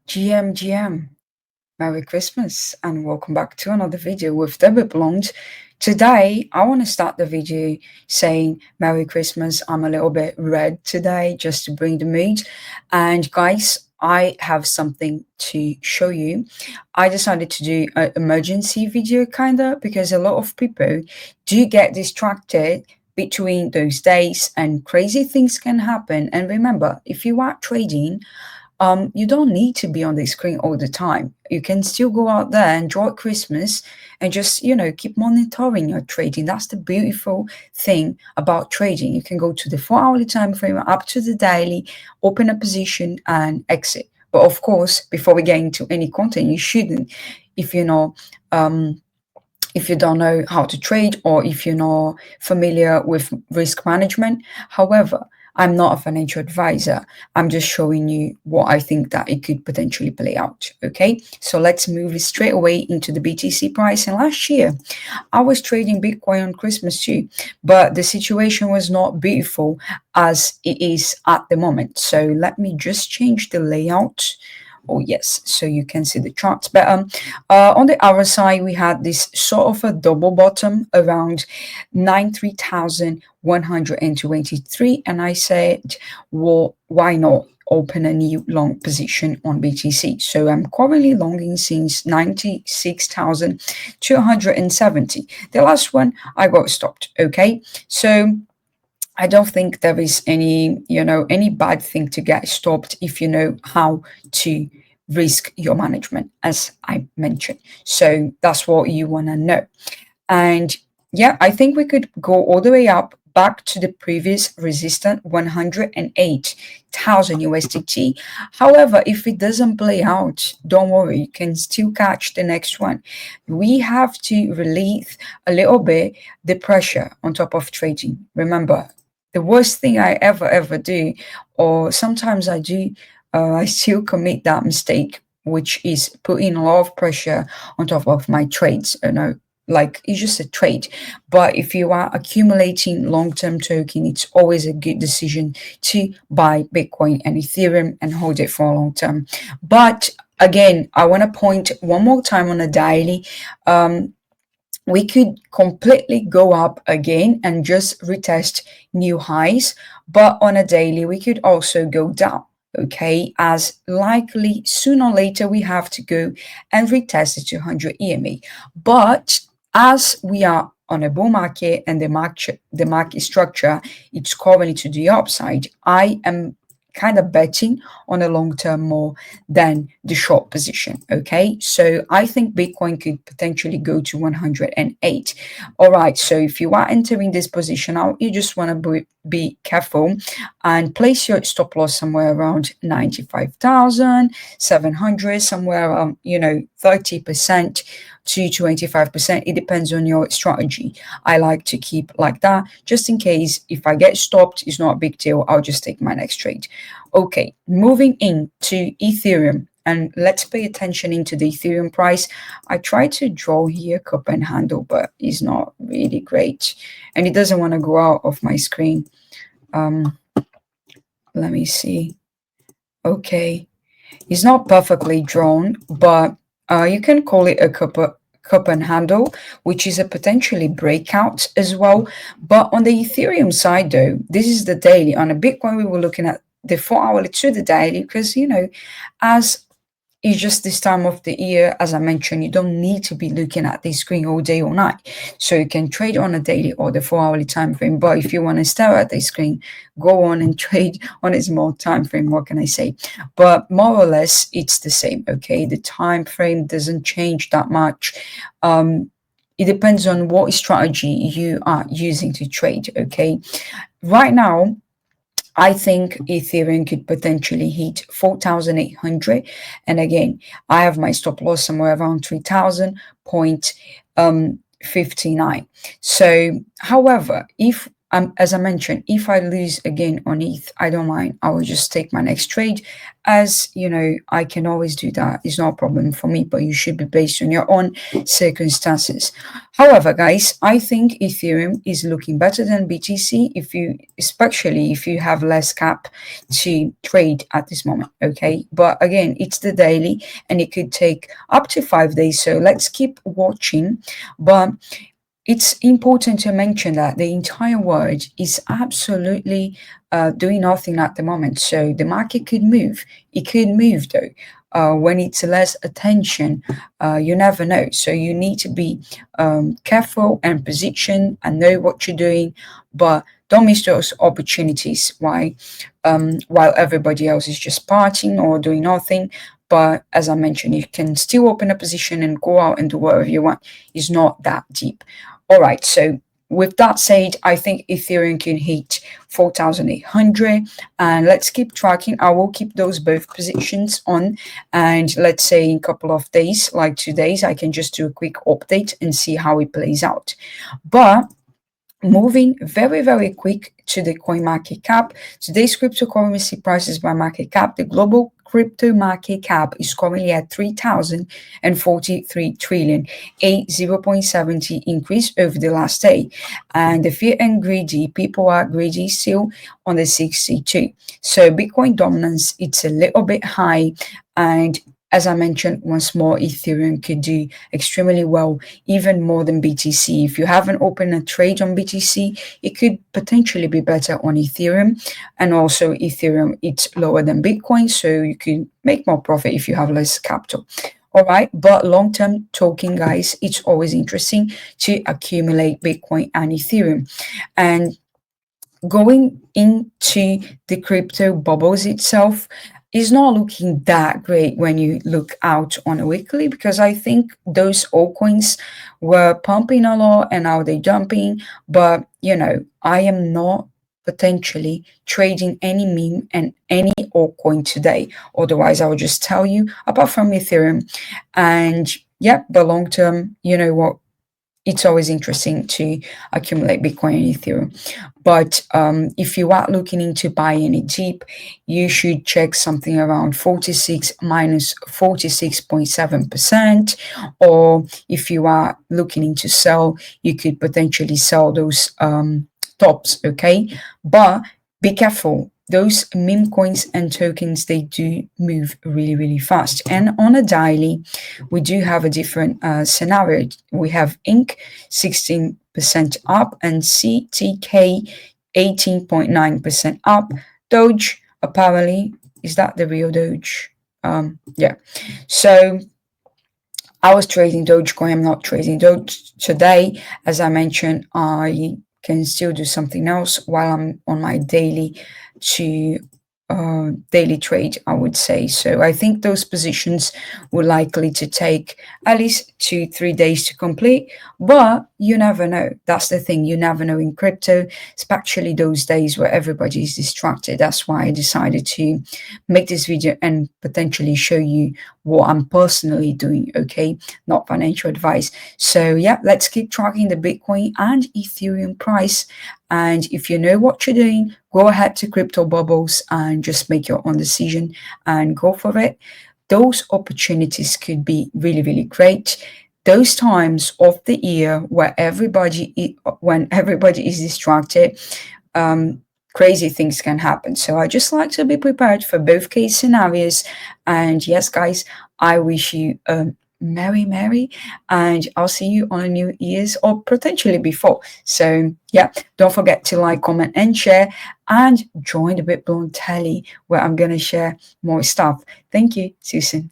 GMGM, Merry Christmas and welcome back to another video with Debbie Blonde. Today, I want to start the video saying Merry Christmas. I'm a little bit red today just to bring the mood. And guys, I have something to show you. I decided to do an emergency video kinda because a lot of people do get distracted between those days and crazy things can happen. And remember, if you are trading, you don't need to be on the screen all the time. You can still go out there, enjoy Christmas, and just, keep monitoring your trading. That's the beautiful thing about trading. You can go to the 4 hourly time frame, up to the daily, open a position, and exit. But of course, before we get into any content, you shouldn't, if you know, if you don't know how to trade or if you're not familiar with risk management. However, I'm not a financial advisor. I'm just showing you what I think that it could potentially play out. Okay, so let's move straight away into the BTC price. And last year, I was trading Bitcoin on Christmas too, but the situation was not beautiful as it is at the moment. So let me just change the layout. Oh yes, so you can see the charts. But on the other side, we had this sort of a double bottom around 93,123, and I said, well, why not open a new long position on BTC? So I'm currently longing since 96,270. The last one I got stopped. Okay, so I don't think there is any bad thing to get stopped if you know how to risk your management, as I mentioned. So that's what you want to know. And yeah, I think we could go all the way up back to the previous resistance, 108,000 USDT. However, if it doesn't play out, don't worry, you can still catch the next one. We have to relieve a little bit the pressure on top of trading. Remember, the worst thing I ever do, or sometimes I do, I still commit that mistake, which is putting a lot of pressure on top of my trades. Like it's just a trade. But if you are accumulating long-term token, it's always a good decision to buy Bitcoin and Ethereum and hold it for a long term. But again, I want to point one more time on a daily. We could completely go up again and just retest new highs, but on a daily we could also go down. Okay, as likely sooner or later we have to go and retest the 200 EMA. But as we are on a bull market and the market structure, it's currently to the upside, I am kind of betting on a long term more than the short position. Okay, so I think Bitcoin could potentially go to 108. All right, so if you are entering this position now, you just want to be careful and place your stop loss somewhere around 95,700, somewhere around 30% to 25%. It depends on your strategy. I like to keep like that just in case if I get stopped, it's not a big deal. I'll just take my next trade. Okay, moving into Ethereum, and let's pay attention into the Ethereum price. I tried to draw here cup and handle, but it's not really great, and it doesn't want to go out of my screen. Let me see. Okay, it's not perfectly drawn, but you can call it a cup and handle, which is a potentially breakout as well. But on the Ethereum side, though, this is the daily. On a Bitcoin, we were looking at the 4 hourly to the daily because, as it's just this time of the year, as I mentioned, you don't need to be looking at the screen all day or night. So you can trade on a daily or the 4 hourly time frame. But if you want to stare at the screen, go on and trade on a small time frame. What can I say? But more or less, it's the same. Okay, the time frame doesn't change that much. It depends on what strategy you are using to trade. Okay, right now, I think Ethereum could potentially hit 4,800. And again, I have my stop loss somewhere around 3,000.59. So, however, if as I mentioned, if I lose again on ETH, I don't mind. I will just take my next trade. As you know, I can always do that. It's not a problem for me, but you should be based on your own circumstances. However, guys, I think Ethereum is looking better than BTC especially if you have less cap to trade at this moment. Okay. But again, it's the daily and it could take up to 5 days. So let's keep watching. But it's important to mention that the entire world is absolutely doing nothing at the moment. So the market could move. It could move though. When it's less attention, you never know. So you need to be careful and position and know what you're doing, but don't miss those opportunities. Why? While everybody else is just partying or doing nothing. But as I mentioned, you can still open a position and go out and do whatever you want. It's not that deep. All right, so with that said, I think Ethereum can hit 4,800 and let's keep tracking. I will keep those both positions on, and let's say in a couple of days, like 2 days, I can just do a quick update and see how it plays out. But moving very, very quick to the coin market cap. Today's cryptocurrency prices by market cap. The global crypto market cap is currently at 3,043 trillion, a 0.70 increase over the last day. And the fear and greedy, people are greedy still on the 62. So Bitcoin dominance, it's a little bit high, and as I mentioned, once more, Ethereum could do extremely well, even more than BTC. If you haven't opened a trade on BTC, it could potentially be better on Ethereum. And also Ethereum, it's lower than Bitcoin, so you can make more profit if you have less capital. All right, but long-term talking, guys, it's always interesting to accumulate Bitcoin and Ethereum. And going into the crypto bubbles itself is not looking that great when you look out on a weekly, because I think those altcoins were pumping a lot and now they're dumping. But I am not potentially trading any meme and any altcoin today. Otherwise, I would just tell you, apart from Ethereum. And yeah, but long term, you know what? It's always interesting to accumulate Bitcoin and Ethereum. But if you are looking into buying it deep, you should check something around 46 minus 46.7%. Or if you are looking into sell, you could potentially sell those tops, okay? But be careful. Those meme coins and tokens, they do move really, really fast. And on a daily, we do have a different scenario. We have INC 16% up and CTK 18.9% up. Doge, apparently, is that the real Doge? Yeah. So I was trading Dogecoin. I'm not trading Doge today. As I mentioned, I can still do something else while I'm on my daily trade, I would say. So I think those positions were likely to take at least 2-3 days to complete, but you never know. That's the thing, you never know in crypto, especially those days where everybody is distracted. That's why I decided to make this video and potentially show you what I'm personally doing, okay? Not financial advice. So yeah, let's keep tracking the Bitcoin and Ethereum price. And if you know what you're doing, go ahead to crypto bubbles and just make your own decision and go for it. Those opportunities could be really, really great. Those times of the year where when everybody is distracted, crazy things can happen. So I just like to be prepared for both case scenarios. And yes, guys, I wish you a Merry, and I'll see you on a New Year's or potentially before. So yeah, don't forget to like, comment, and share, and join the BitBlown Telly where I'm gonna share more stuff. Thank you. See you soon.